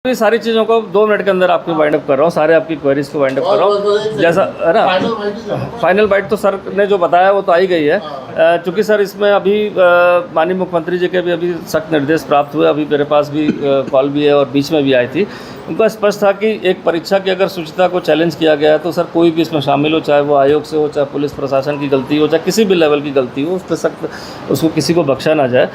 ये सारी चीज़ों को 2 मिनट के अंदर आपको वाइंड अप कर रहा हूँ, सारे आपकी क्वेरीज को वाइंड अप कर रहा हूँ। जैसा है ना, फाइनल बाइट तो सर ने जो बताया वो तो आई गई है। चूँकि सर इसमें अभी माननीय मुख्यमंत्री जी के भी अभी सख्त निर्देश प्राप्त हुए, अभी मेरे पास भी कॉल भी है और बीच में भी आई थी। उनका स्पष्ट था कि एक परीक्षा की अगर शुचिता को चैलेंज किया गया है तो सर कोई भी इसमें शामिल हो, चाहे वो आयोग से हो, चाहे पुलिस प्रशासन की गलती हो, चाहे किसी भी लेवल की गलती हो, उस पर सख्त उसको किसी को बख्शा ना जाए।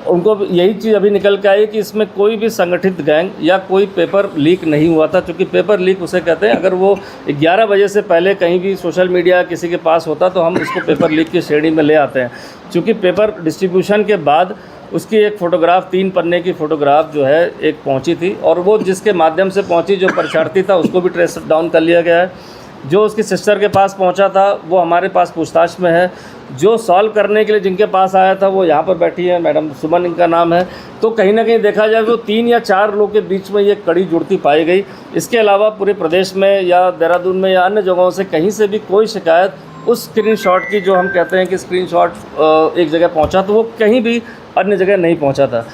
उनको यही चीज़ अभी निकल के आई कि इसमें कोई भी संगठित गैंग या कोई पेपर लीक नहीं हुआ था। क्योंकि पेपर लीक उसे कहते हैं, अगर वो 11 बजे से पहले कहीं भी सोशल मीडिया किसी के पास होता तो हम उसको पेपर लीक की श्रेणी में ले आते हैं। क्योंकि पेपर डिस्ट्रीब्यूशन के बाद उसकी एक फ़ोटोग्राफ 3 पन्ने की फ़ोटोग्राफ जो है एक पहुंची थी, और वो जिसके माध्यम से पहुंची, जो परीक्षार्थी था उसको भी ट्रेस डाउन कर लिया गया है। जो उसकी सिस्टर के पास पहुंचा था वो हमारे पास पूछताछ में है। जो सॉल्व करने के लिए जिनके पास आया था वो यहाँ पर बैठी है, मैडम सुमन इनका नाम है। तो कहीं ना कहीं देखा जाए तो 3 या 4 लोग के बीच में ये कड़ी जुड़ती पाई गई। इसके अलावा पूरे प्रदेश में या देहरादून में या अन्य जगहों से कहीं से भी कोई शिकायत उस स्क्रीनशॉट की, जो हम कहते हैं कि स्क्रीनशॉट एक जगह पहुँचा, तो वो कहीं भी अन्य जगह नहीं पहुँचा था।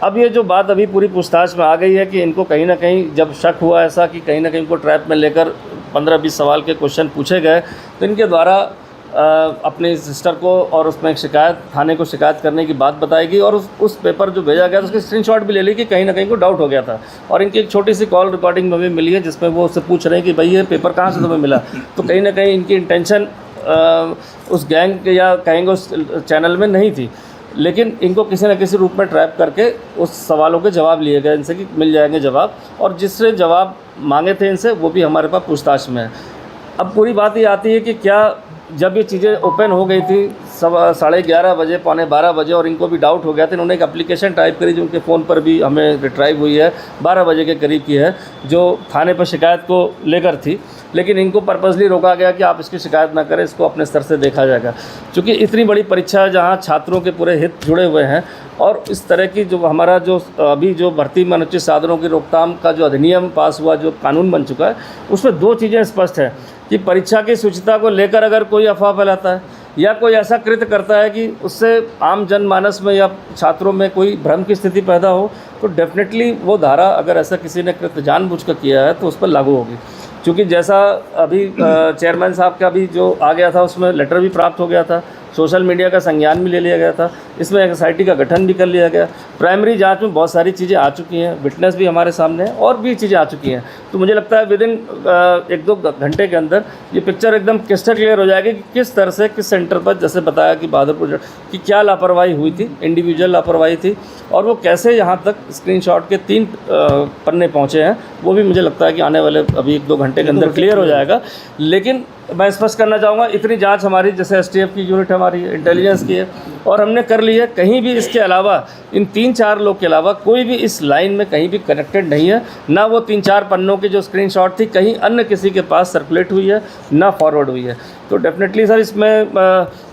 अब ये जो बात अभी पूरी पूछताछ में आ गई है कि इनको कहीं ना कहीं जब शक हुआ ऐसा कि कहीं ना कहीं इनको ट्रैप में लेकर 15-20 सवाल के क्वेश्चन पूछे गए, तो इनके द्वारा अपने सिस्टर को और उसमें एक शिकायत, थाने को शिकायत करने की बात बताएगी। और उस पेपर जो भेजा गया तो उसकी स्क्रीनशॉट भी ले ली कि कहीं ना कहीं को डाउट हो गया था। और इनकी एक छोटी सी कॉल रिकॉर्डिंग में भी मिली है जिसमें वो उससे पूछ रहे हैं कि भाई ये पेपर कहाँ से तुम्हें मिला। तो कहीं ना कहीं इनकी इंटेंशन उस गैंग या कहेंगे उस चैनल में नहीं थी, लेकिन इनको किसी न किसी रूप में ट्रैप करके उस सवालों के जवाब लिए गए इनसे कि मिल जाएंगे जवाब, और जिससे जवाब मांगे थे इनसे वो भी हमारे पास पूछताछ में है। अब पूरी बात ये आती है कि क्या जब ये चीज़ें ओपन हो गई थी 11:30 बजे, 11:45 बजे, और इनको भी डाउट हो गया था, इन्होंने एक एप्लीकेशन टाइप करी जो उनके फ़ोन पर भी हमें रिट्राइव हुई है, 12 बजे के करीब की है, जो थाने पर शिकायत को लेकर थी। लेकिन इनको पर्पसली रोका गया कि आप इसकी शिकायत ना करें, इसको अपने स्तर से देखा जाएगा। क्योंकि इतनी बड़ी परीक्षा है जहाँ छात्रों के पूरे हित जुड़े हुए हैं, और इस तरह की जो हमारा जो अभी जो भर्ती में अनुचित साधनों की रोकथाम का जो अधिनियम पास हुआ, जो कानून बन चुका है, उसमें 2 चीज़ें स्पष्ट हैं कि परीक्षा की शुचिता को लेकर अगर कोई अफवाह फैलाता है या कोई ऐसा कृत्य करता है कि उससे आम जनमानस में या छात्रों में कोई भ्रम की स्थिति पैदा हो, तो डेफिनेटली वो धारा, अगर ऐसा किसी ने कृत्य जानबूझकर किया है तो उस पर लागू होगी। क्योंकि जैसा अभी चेयरमैन साहब का भी जो आ गया था उसमें लेटर भी प्राप्त हो गया था, सोशल मीडिया का संज्ञान भी ले लिया गया था, इसमें एसआईटी का गठन भी कर लिया गया। प्राइमरी जांच में बहुत सारी चीज़ें आ चुकी हैं, विटनेस भी हमारे सामने है और भी चीज़ें आ चुकी हैं। तो मुझे लगता है विदिन 1-2 घंटे के अंदर ये पिक्चर एकदम क्रिस्टल क्लियर हो जाएगी कि किस तरह से किस सेंटर पर, जैसे बताया कि बहादुरपुर की क्या लापरवाही हुई थी, इंडिविजुअल लापरवाही थी, और वो कैसे यहाँ तक स्क्रीनशॉट के 3 पन्ने पहुँचे हैं, वो भी मुझे लगता है कि आने वाले अभी 1-2 घंटे के अंदर क्लियर हो जाएगा। लेकिन मैं स्पष्ट करना चाहूँगा, इतनी जांच हमारी, जैसे एसटीएफ की यूनिट हमारी इंटेलिजेंस की है और हमने कर ली है, कहीं भी इसके अलावा इन 3-4 लोग के अलावा कोई भी इस लाइन में कहीं भी कनेक्टेड नहीं है। ना वो 3-4 पन्नों की जो स्क्रीनशॉट थी कहीं अन्य किसी के पास सर्कुलेट हुई है, ना फॉरवर्ड हुई है। तो डेफिनेटली सर इसमें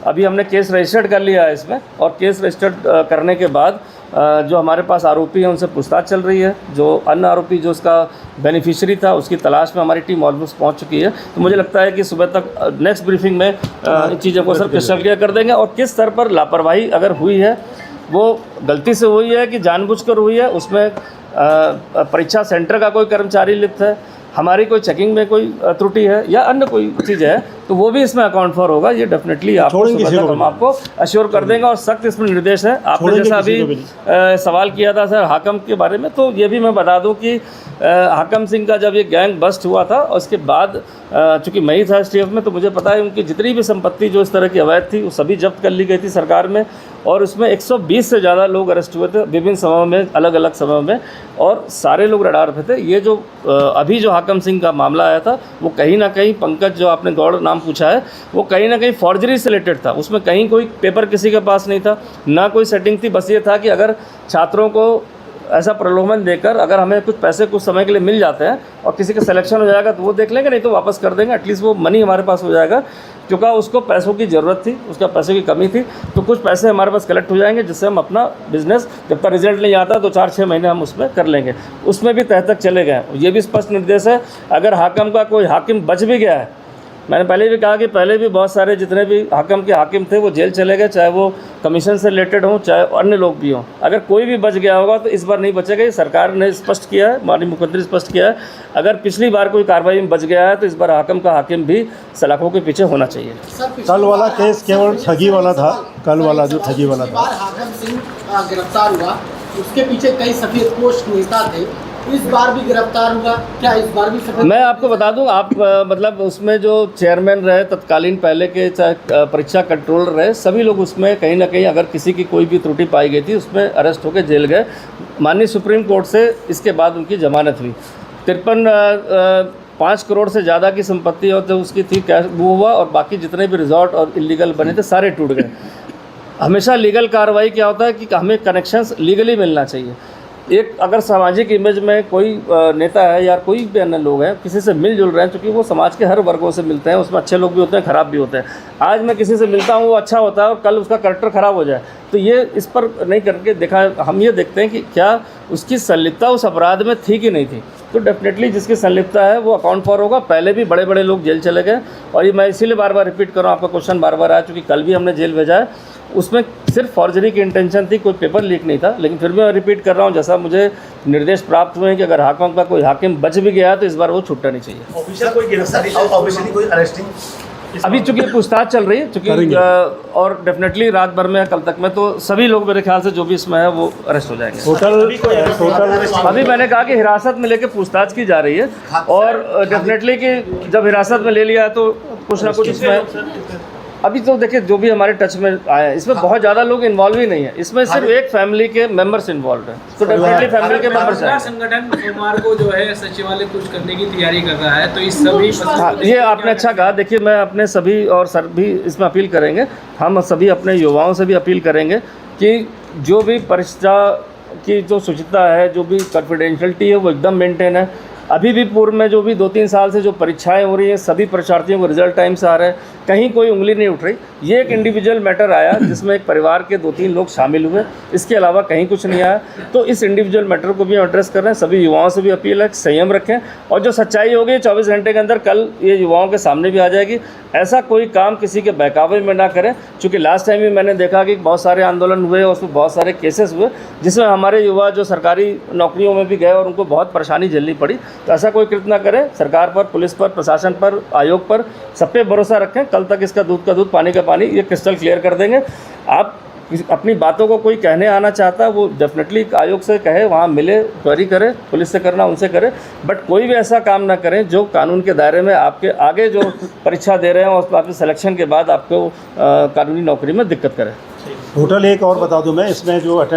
अभी हमने केस रजिस्टर्ड कर लिया है इसमें, और केस रजिस्टर्ड करने के बाद जो हमारे पास आरोपी हैं उनसे पूछताछ चल रही है। जो अन्य आरोपी जो उसका बेनिफिशियरी था उसकी तलाश में हमारी टीम ऑलमोस्ट पहुंच चुकी है। तो मुझे लगता है कि सुबह तक नेक्स्ट ब्रीफिंग में इन चीज़ों को सर क्लियर क्लियर कर देंगे। और किस स्तर पर लापरवाही अगर हुई है, वो गलती से हुई है कि जानबूझकर हुई है, उसमें परीक्षा सेंटर का कोई कर्मचारी लिप्त है, हमारी कोई चेकिंग में कोई त्रुटि है या अन्य कोई चीज़ है, तो वो भी इसमें अकाउंट फॉर होगा। ये डेफिनेटली हम आपको अश्योर कर देंगे और सख्त इसमें निर्देश है। आपने जैसा अभी सवाल किया था सर हाकम के बारे में, तो ये भी मैं बता दूं कि हाकम सिंह का जब ये गैंग बस्ट हुआ था और उसके बाद चूँकि मैं ही था एसटीएफ में, तो मुझे पता है उनकी जितनी भी संपत्ति जो इस तरह की अवैध थी वो सभी जब्त कर ली गई थी सरकार में, और उसमें 120 से ज़्यादा लोग अरेस्ट हुए थे विभिन्न समयों में, अलग अलग समयों में, और सारे लोग रडार पे थे। ये जो अभी जो हाकम सिंह का मामला आया था वो कहीं ना कहीं, पंकज जो आपने गौड़ नाम पूछा है, वो कहीं ना कहीं फॉर्जरी से रिलेटेड था। उसमें कहीं कोई पेपर किसी के पास नहीं था, ना कोई सेटिंग थी। बस ये था कि अगर छात्रों को ऐसा प्रलोभन देकर अगर हमें कुछ पैसे कुछ समय के लिए मिल जाते हैं और किसी का सिलेक्शन हो जाएगा तो वो देख लेंगे, नहीं तो वापस कर देंगे, एटलीस्ट वो मनी हमारे पास हो जाएगा। क्योंकि उसको पैसों की ज़रूरत थी, उसका पैसे की कमी थी, तो कुछ पैसे हमारे पास कलेक्ट हो जाएंगे जिससे हम अपना बिज़नेस, जब तक रिजल्ट नहीं आता तो 4-6 महीने हम उसमें कर लेंगे। उसमें भी तह तक चले गए। ये भी स्पष्ट निर्देश है, अगर हाकिम का कोई हाकिम बच भी गया है मैंने पहले भी कहा कि पहले भी बहुत सारे जितने भी हाकिम के हाकिम थे वो जेल चले गए, चाहे वो कमीशन से रिलेटेड हों चाहे अन्य लोग भी हों। अगर कोई भी बच गया होगा तो इस बार नहीं बचेगा, ये सरकार ने स्पष्ट किया है, माननीय मुख्यमंत्री स्पष्ट किया है। अगर पिछली बार कोई कार्रवाई में बच गया है तो इस बार हाकिम का हाकिम भी सलाखों के पीछे होना चाहिए। कल वाला केस केवल ठगी वाला था, कल वाला जो ठगी वाला था। हाकिम सिंह गिरफ्तार हुआ, उसके पीछे कई सफेदपोश नेता थे, इस बार भी गिरफ्तार हुआ, क्या इस बार भी सफेद? मैं आपको बता दूं, आप मतलब उसमें जो चेयरमैन रहे तत्कालीन पहले के, चाहे परीक्षा कंट्रोलर रहे, सभी लोग उसमें कहीं ना कहीं अगर किसी की कोई भी त्रुटि पाई गई थी उसमें अरेस्ट होकर जेल गए। माननीय सुप्रीम कोर्ट से इसके बाद उनकी जमानत हुई। 5 करोड़ से ज़्यादा की संपत्ति और जो उसकी थी कैश वो हुआ, और बाकी जितने भी रिजॉर्ट और इलीगल बने थे सारे टूट गए। हमेशा लीगल कार्रवाई क्या होता है कि हमें कनेक्शंस लीगली मिलना चाहिए। एक अगर सामाजिक इमेज में कोई नेता है या कोई भी अन्य लोग हैं किसी से मिलजुल रहे हैं, क्योंकि वो समाज के हर वर्गों से मिलते हैं, उसमें अच्छे लोग भी होते हैं, ख़राब भी होते हैं। आज मैं किसी से मिलता हूँ वो अच्छा होता है और कल उसका कैरेक्टर ख़राब हो जाए, तो ये इस पर नहीं करके देखा। हम ये देखते हैं कि क्या उसकी संलिप्तता उस अपराध में थी कि नहीं थी, तो डेफिनेटली जिसकी संलिप्तता है वो अकाउंट फॉर होगा। पहले भी बड़े बड़े लोग जेल चले गए, और ये मैं इसीलिए बार बार रिपीट कर रहा हूँ, आपका क्वेश्चन बार बार आया, चूँकि कल भी हमने जेल भेजा है, उसमें सिर्फ फॉर्जरी की इंटेंशन थी, कोई पेपर लीक नहीं था। लेकिन फिर भी मैं रिपीट कर रहा हूँ, जैसा मुझे निर्देश प्राप्त हुए हैं कि अगर हाकिम का कोई हाकिम बच भी गया तो इस बार वो छूटना नहीं चाहिए। ऑफिशियल कोई गिरफ्तारी, ऑफिशियली कोई अरेस्टिंग अभी चूंकि पूछताछ चल रही है, चूंकि और डेफिनेटली रात भर में कल तक में तो सभी लोग मेरे ख्याल से जो भी इसमें है वो अरेस्ट हो जाएंगे। टोटल अभी मैंने कहा कि हिरासत में लेके पूछताछ की जा रही है, और डेफिनेटली कि जब हिरासत में ले लिया तो कुछ ना कुछ इसमें अभी तो देखिए जो भी हमारे टच में आए हैं इसमें बहुत ज़्यादा लोग इन्वॉल्व ही नहीं है, इसमें सिर्फ एक फैमिली के मेंबर्स इन्वॉल्व हैं, तो डेफिनेटली फैमिली के मेंबर्स हैं। संगठन सोमवार को जो है सचिवालय कुछ करने की तैयारी कर रहा है, तो इस सभी ये आपने अच्छा कहा। देखिए मैं अपने सभी और सर भी इसमें अपील करेंगे, हम सभी अपने युवाओं से भी अपील करेंगे कि जो भी परीक्षा की जो शुचिता है, जो भी कॉन्फिडेंशियलिटी है वो एकदम मेंटेन है। अभी भी पूर्व में जो भी 2-3 साल से जो परीक्षाएं हो रही हैं, सभी परीक्षार्थियों को रिजल्ट टाइम से आ रहे हैं, कहीं कोई उंगली नहीं उठ रही। ये एक इंडिविजुअल मैटर आया जिसमें एक परिवार के 2-3 लोग शामिल हुए, इसके अलावा कहीं कुछ नहीं आया। तो इस इंडिविजुअल मैटर को भी एड्रेस कर रहे हैं, सभी युवाओं से भी अपील है कि संयम रखें, और जो सच्चाई होगी 24 घंटे के अंदर कल ये युवाओं के सामने भी आ जाएगी। ऐसा कोई काम किसी के बहकावे में ना करें, क्योंकि लास्ट टाइम भी मैंने देखा कि बहुत सारे आंदोलन हुए और उसमें बहुत सारे केसेस हुए जिसमें हमारे युवा जो सरकारी नौकरियों में भी गए और उनको बहुत परेशानी झेलनी पड़ी। तो ऐसा कोई कृत्य ना करें। सरकार पर, पुलिस पर, प्रशासन पर, आयोग पर, सब पे भरोसा रखें। कल तक इसका दूध का दूध, पानी का पानी, ये क्रिस्टल क्लियर कर देंगे। आप अपनी बातों को कोई कहने आना चाहता है वो डेफिनेटली आयोग से कहे, वहाँ मिले, क्वेरी करे, पुलिस से करना उनसे करे, बट कोई भी ऐसा काम ना करें जो कानून के दायरे में आपके आगे जो परीक्षा दे रहे हैं और आपके सिलेक्शन के बाद आपको कानूनी नौकरी में दिक्कत करे। टोटल एक और बता दूं मैं, इसमें जो